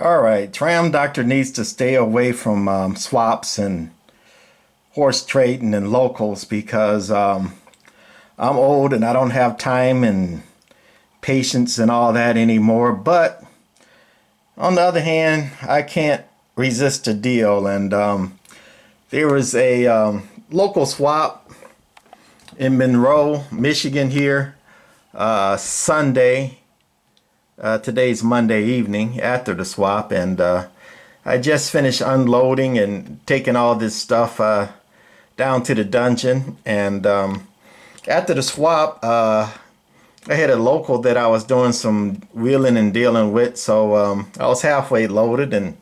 All right, Tram Doctor needs to stay away from swaps and horse trading and locals because I'm old and I don't have time and patience and all that anymore. But on the other hand, I can't resist a deal. And there was a local swap in Monroe, Michigan here Sunday. Today's Monday evening after the swap, and I just finished unloading and taking all this stuff down to the dungeon. And after the swap, I had a local that I was doing some wheeling and dealing with, so I was halfway loaded and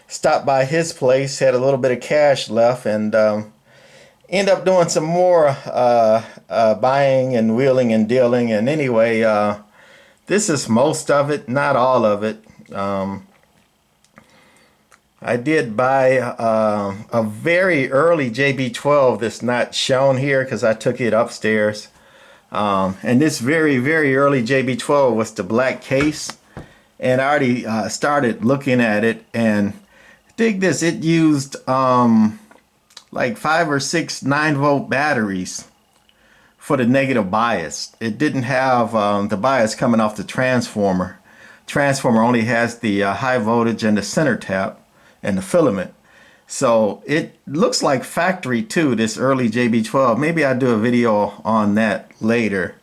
stopped by his place, had a little bit of cash left, and end up doing some more buying and wheeling and dealing. And anyway, this is most of it, not all of it. I did buy a very early JB12 that's not shown here because I took it upstairs. And this very, very early JB12 was the black case. And I already started looking at it, and dig this, it used like 5 or 6 9-volt batteries for the negative bias. It didn't have the bias coming off the transformer. Transformer only has the high voltage and the center tap and the filament. So it looks like factory too, this early JB12. Maybe I'll do a video on that later.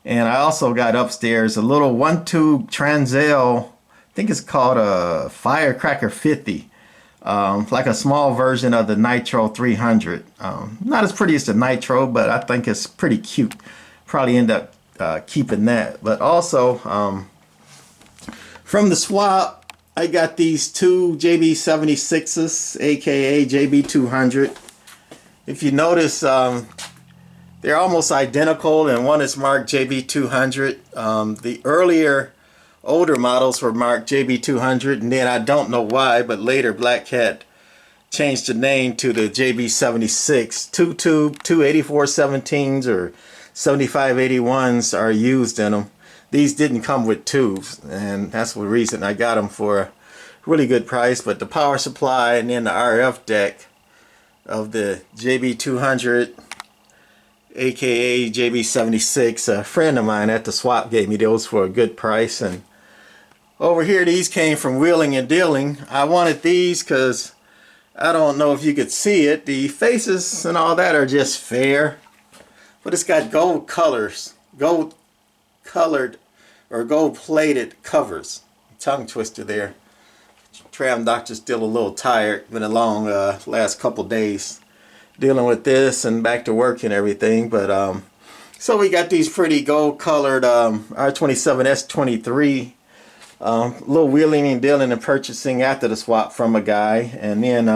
And I also got upstairs a little 1-tube Transel, I think it's called a Firecracker 50. Like a small version of the Nitro 300. Not as pretty as the Nitro, but I think it's pretty cute. Probably end up keeping that. But also, from the swap, I got these two JB76s, aka JB200. If you notice, they're almost identical, and one is marked JB200. The earlier older models were marked JB200, and then I don't know why, but later Black Cat changed the name to the JB76. 2-tube, 28417s or 7581s are used in them. These didn't come with tubes, and that's the reason I got them for a really good price. But the power supply and then the RF deck of the JB200, aka JB76, a friend of mine at the swap gave me those for a good price. And over here, these came from wheeling and dealing. I wanted these because I don't know if you could see it. The faces and all that are just fair, but it's got gold colors, gold colored or gold plated covers. Tongue twister there. Tram Doctor's still a little tired. Been a long last couple days dealing with this and back to work and everything. But so we got these pretty gold colored R27S23. Little wheeling and dealing and purchasing after the swap from a guy. And then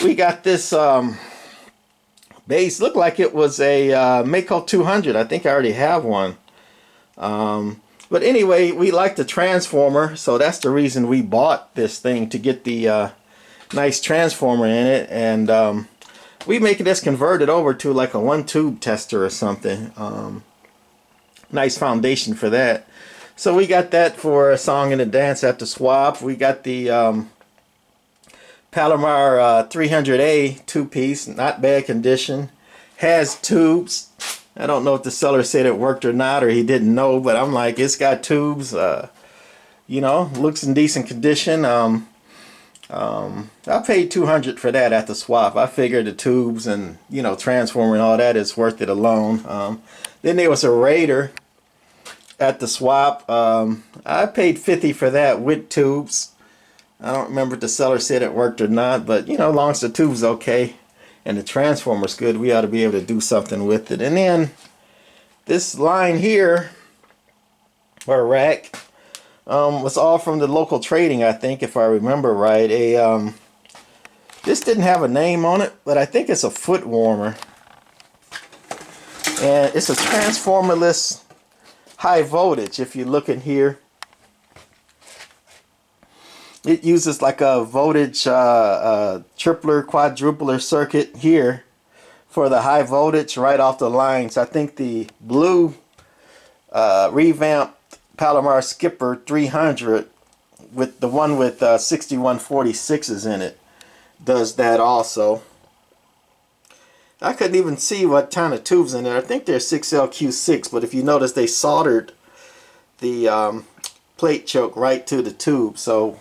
we got this base. Looked like it was a Mako 200. I think I already have one. But anyway, we like the transformer, so that's the reason we bought this thing, to get the nice transformer in it. And we making this converted over to like a 1-tube tester or something. Nice foundation for that. So we got that for a song and a dance at the swap. We got the Palomar 300A 2-piece, not bad condition. Has tubes. I don't know if the seller said it worked or not, or he didn't know, but I'm like, it's got tubes. You know, looks in decent condition. I paid $200 for that at the swap. I figured the tubes and, you know, transformer and all that is worth it alone. Then there was a Raider at the swap. I paid $50 for that with tubes. I don't remember if the seller said it worked or not, but you know, as long as the tube's okay and the transformer's good, we ought to be able to do something with it. And then this line here, or rack, was all from the local trading, I think, if I remember right. This didn't have a name on it, but I think it's a foot warmer. And it's a transformerless high voltage. If you look in here, it uses like a voltage tripler, quadrupler circuit here for the high voltage right off the lines. I think the blue revamped Palomar Skipper 300 with the one with 6146s in it does that also. I couldn't even see what kind of tubes in there. I think they're 6LQ6, but if you notice, they soldered the plate choke right to the tube, so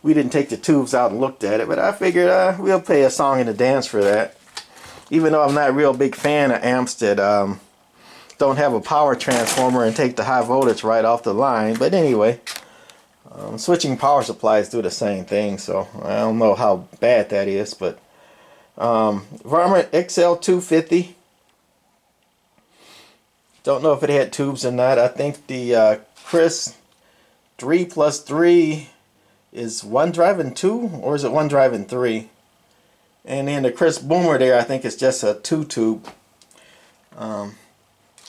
we didn't take the tubes out and looked at it. But I figured we'll play a song and a dance for that, even though I'm not a real big fan of amps that don't have a power transformer and take the high voltage right off the line. But anyway, switching power supplies do the same thing, so I don't know how bad that is. But Varmint XL250, don't know if it had tubes or not. I think the Chris 3+3 is one driving 2, or is it one driving 3? And then the Chris Boomer there, I think it's just a 2-tube.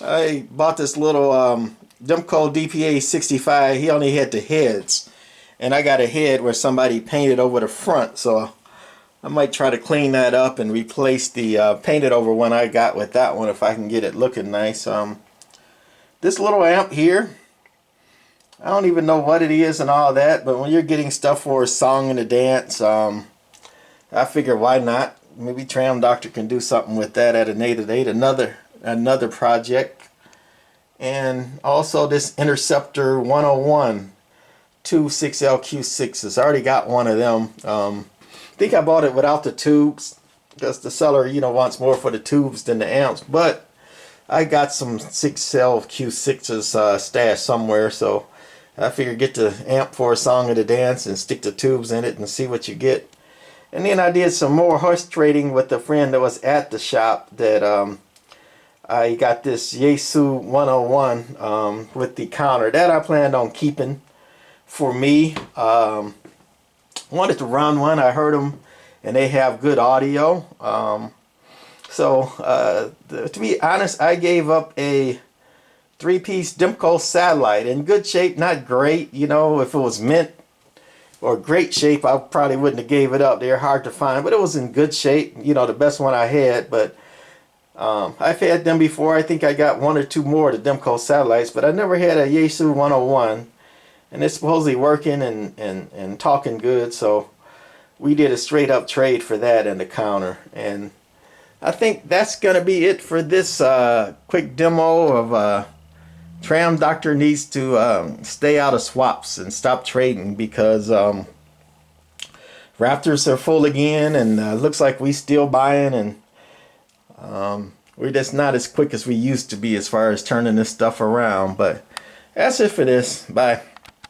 I bought this little Demco DPA 65. He only had the heads, and I got a head where somebody painted over the front, so I might try to clean that up and replace the painted over one I got with that one if I can get it looking nice. This little amp here, I don't even know what it is and all that, but when you're getting stuff for a song and a dance, I figure why not? Maybe Tram Doctor can do something with that at a later date, another project. And also this Interceptor 101, two 6LQ6s. I already got one of them. I think I bought it without the tubes because the seller, wants more for the tubes than the amps. But I got some 6LQ6s stashed somewhere, so I figured get the amp for a song and a dance and stick the tubes in it and see what you get. And then I did some more horse trading with a friend that was at the shop that I got this Yaesu 101 with the counter. That I planned on keeping for me. Wanted to run one. I heard them and they have good audio. To be honest, I gave up a 3-piece Demco Satellite in good shape, not great. If it was mint or great shape, I probably wouldn't have gave it up. They're hard to find, but it was in good shape. The best one I had. But I've had them before. I think I got 1 or 2 more of the Demco Satellites, but I never had a Yaesu 101. And it's supposedly working and talking good, so we did a straight up trade for that and the counter. And I think that's going to be it for this quick demo of Tram Doctor needs to stay out of swaps and stop trading, because Raptors are full again, and looks like we still buying, and we're just not as quick as we used to be as far as turning this stuff around. But that's it for this. Bye.